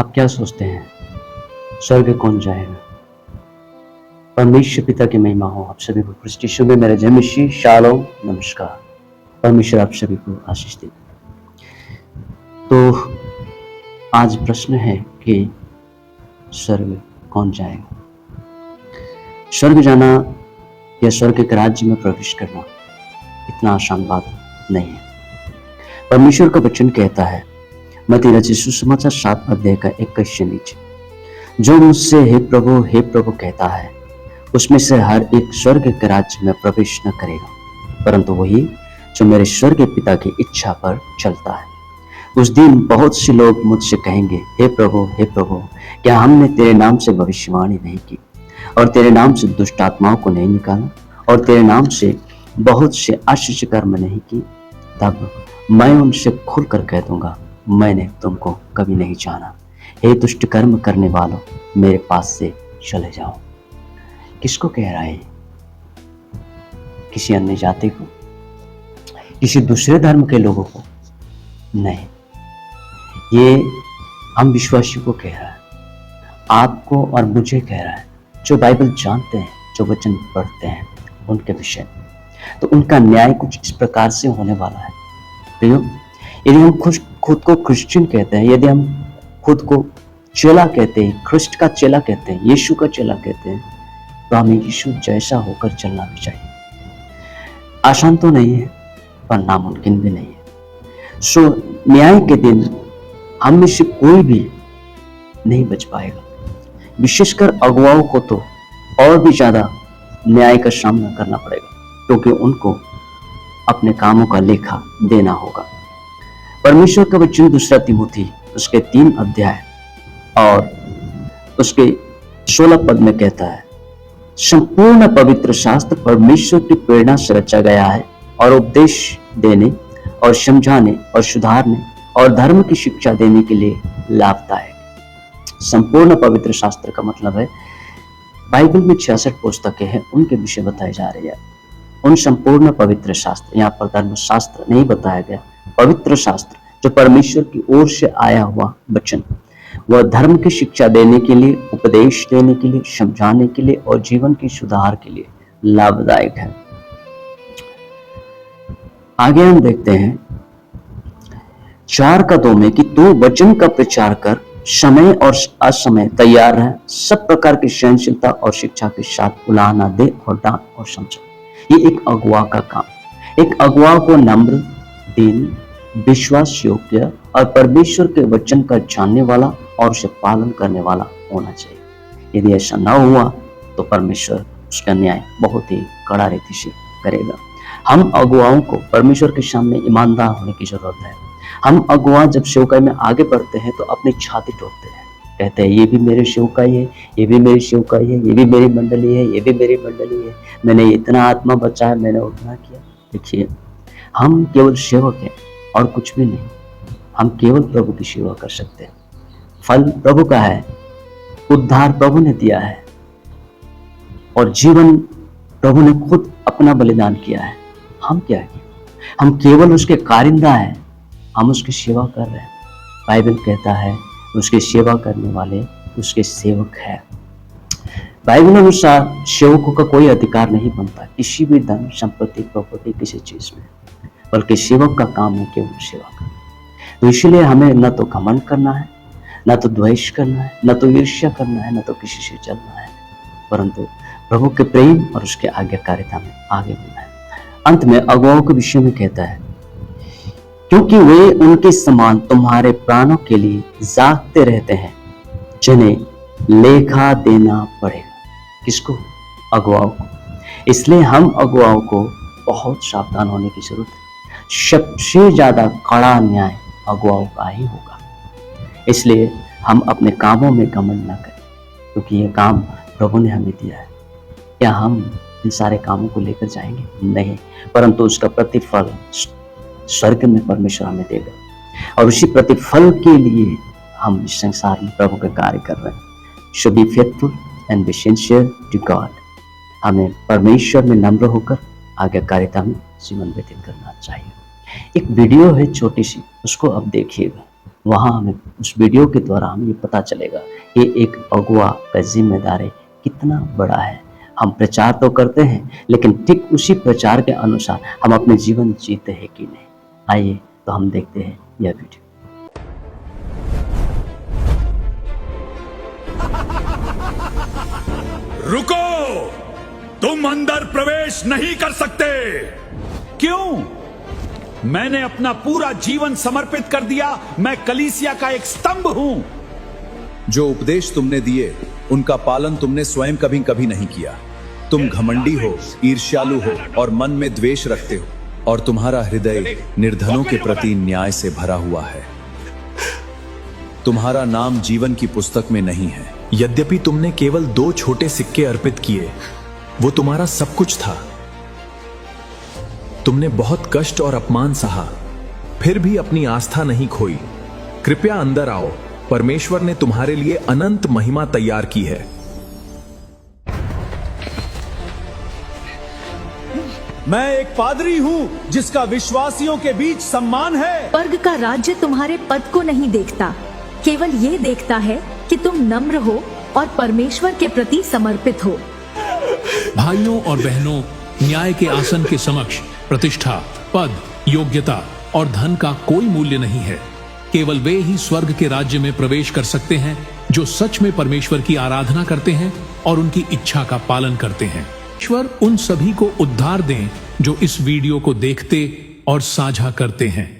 आप क्या सोचते हैं, स्वर्ग कौन जाएगा? परमेश्वर पिता की महिमा हो आप सभी को। क्रिस्ट यीशु में मेरे जय मसीह शालोम, नमस्कार। परमेश्वर आप सभी को आशीष दे। तो आज प्रश्न है कि स्वर्ग कौन जाएगा? स्वर्ग जाना या स्वर्ग के राज्य में प्रवेश करना इतना आसान बात नहीं है। परमेश्वर का वचन कहता है, मत्ती रचित सुसमाचार 7 अध्याय का 21 से नीचे, जो मुझसे हे प्रभु कहता है, उसमें से हर एक स्वर्ग के राज्य में प्रवेश न करेगा, परंतु वही जो मेरे स्वर्ग पिता की इच्छा पर चलता है। उस दिन बहुत से लोग मुझसे कहेंगे, हे प्रभु क्या हमने तेरे नाम से भविष्यवाणी नहीं की, और तेरे नाम से दुष्ट आत्माओं को नहीं निकाला, और तेरे नाम से बहुत से आश्चर्य कर्म नहीं की? तब मैं उनसे खुलकर कह दूंगा, मैंने तुमको कभी नहीं जाना। हे दुष्ट कर्म करने वालों, मेरे पास से चले जाओ। किसको कह रहा है? किसी अन्य जाति को, किसी दूसरे धर्म के लोगों को नहीं, ये हम विश्वासियों को कह रहा है, आपको और मुझे कह रहा है, जो बाइबल जानते हैं, जो वचन पढ़ते हैं उनके विषय। तो उनका न्याय कुछ इस प्रकार से होने वाला है। प्रियो, यदि हम खुद को क्रिश्चियन कहते हैं, यदि हम खुद को चेला कहते हैं, ख्रिस्ट का चेला कहते हैं, यीशु का चेला कहते हैं, तो हमें यीशु जैसा होकर चलना भी चाहिए। आसान तो नहीं है, पर नामुमकिन भी नहीं है। सो न्याय के दिन हम में से कोई भी नहीं बच पाएगा। विशेषकर अगुवाओं को तो और भी ज्यादा न्याय का सामना करना पड़ेगा, क्योंकि उनको अपने कामों का लेखा देना होगा। परमेश्वर का वचन 2 तिमोथी उसके 3 अध्याय और उसके 16 पद में कहता है, संपूर्ण पवित्र शास्त्र परमेश्वर की प्रेरणा से रचा गया है और उपदेश देने और समझाने और सुधारने और धर्म की शिक्षा देने के लिए लाभदायक। संपूर्ण पवित्र शास्त्र का मतलब है बाइबल में 66 पुस्तकें हैं, उनके विषय बताए जा रहे हैं। उन संपूर्ण पवित्र शास्त्र, यहाँ पर धर्मशास्त्र नहीं बताया गया, पवित्र शास्त्र जो परमेश्वर की ओर से आया हुआ वचन, वह धर्म की शिक्षा देने के लिए, उपदेश देने के लिए, समझाने के लिए और जीवन के सुधार के लिए लाभदायक है। आगे हम देखते हैं 4:2 में कि तू वचन का प्रचार कर, समय और असमय तैयार रह, सब प्रकार की सहनशीलता और शिक्षा के साथ उलाहना दे और डांट और समझा। ये एक अगुवा का काम। एक अगुवा को नम्र, दीन, विश्वास योग्य और परमेश्वर के वचन का जानने वाला और उसे पालन करने वाला होना चाहिए। यदि ऐसा न हुआ तो परमेश्वर उसका न्याय बहुत ही कड़ा रीति से करेगा। हम अगुवाओं को परमेश्वर के सामने ईमानदार होने की जरूरत है। हम अगुआ जब सेवकाई में आगे बढ़ते हैं तो अपनी छाती ठोकते हैं, कहते हैं ये भी मेरे सेवकाई है, ये भी मेरी सेवकाई है, ये भी मेरी मंडली है, ये भी मेरी मंडली है, मैंने इतना आत्मा बचाया, मैंने उतना किया। देखिए, हम केवल सेवक हैं और कुछ भी नहीं। हम केवल प्रभु की सेवा कर सकते हैं। फल प्रभु का है, उद्धार प्रभु ने दिया है और जीवन प्रभु ने खुद अपना बलिदान किया है। हम क्या है? हम केवल उसके कारिंदा हैं, हम उसकी सेवा कर रहे हैं। बाइबल कहता है उसकी सेवा करने वाले उसके सेवक हैं। बाइबल अनुसार सेवकों का कोई अधिकार नहीं बनता किसी भी धन, संपत्ति, प्रॉपर्टी, किसी चीज में, बल्कि सेवक का काम है केवल सेवा करना। तो इसलिए हमें न तो घमंड करना है, न तो द्वेष करना है, न तो ईर्ष्या करना है, न तो किसी से जलना है, परंतु प्रभु के प्रेम और उसके आज्ञाकारिता में आगे बढ़ना है। अंत में अगुवाओं के विषय में कहता है, क्योंकि वे उनके समान तुम्हारे प्राणों के लिए जागते रहते हैं, जिन्हें लेखा देना पड़ेगा। किसको? अगुवाओं को। इसलिए हम अगुवाओं को बहुत सावधान होने की जरूरत है। सबसे ज्यादा कड़ा न्याय अगुवाओं का ही होगा। इसलिए हम अपने कामों में घमंड न करें, क्योंकि ये काम प्रभु ने हमें दिया है। क्या हम इन सारे कामों को लेकर जाएंगे? नहीं, परंतु उसका प्रतिफल स्वर्ग में परमेश्वर हमें देगा, और उसी प्रतिफल के लिए हम इस संसार में प्रभु के कार्य कर रहे हैं। So be faithful and be sincere to God. हमें परमेश्वर में नम्र होकर आज्ञाकारिता में जीवन व्यतीत करना चाहिए। एक वीडियो है छोटी सी, उसको अब देखिएगा। वहाँ हमें उस वीडियो के द्वारा हमें ये पता चलेगा कि एक अगुआ का जिम्मेदारी कितना बड़ा है। हम प्रचार तो करते हैं, लेकिन ठीक उसी प्रचार के अनुसार हम अपने जीवन जीते हैं कि नहीं। आइए तो हम देखते हैं यह वीडियो। रुको, तुम अंदर प्रवेश नहीं कर सकते। क्यों? मैंने अपना पूरा जीवन समर्पित कर दिया। मैं कलीसिया का एक स्तंभ हूं। जो उपदेश तुमने दिए उनका पालन तुमने स्वयं कभी कभी नहीं किया। तुम घमंडी हो, ईर्ष्यालु हो और मन में द्वेष रखते हो, और तुम्हारा हृदय निर्धनों के प्रति न्याय से भरा हुआ है। तुम्हारा नाम जीवन की पुस्तक में नहीं है। यद्यपि तुमने केवल 2 छोटे सिक्के अर्पित किए, वो तुम्हारा सब कुछ था। तुमने बहुत कष्ट और अपमान सहा, फिर भी अपनी आस्था नहीं खोई। कृपया अंदर आओ, परमेश्वर ने तुम्हारे लिए अनंत महिमा तैयार की है। मैं एक पादरी हूं जिसका विश्वासियों के बीच सम्मान है। स्वर्ग का राज्य तुम्हारे पद को नहीं देखता, केवल ये देखता है कि तुम नम्र हो और परमेश्वर के प्रति समर्पित हो। भाइयों और बहनों, न्याय के आसन के समक्ष प्रतिष्ठा, पद, योग्यता और धन का कोई मूल्य नहीं है। केवल वे ही स्वर्ग के राज्य में प्रवेश कर सकते हैं जो सच में परमेश्वर की आराधना करते हैं और उनकी इच्छा का पालन करते हैं। ईश्वर उन सभी को उद्धार दें जो इस वीडियो को देखते और साझा करते हैं।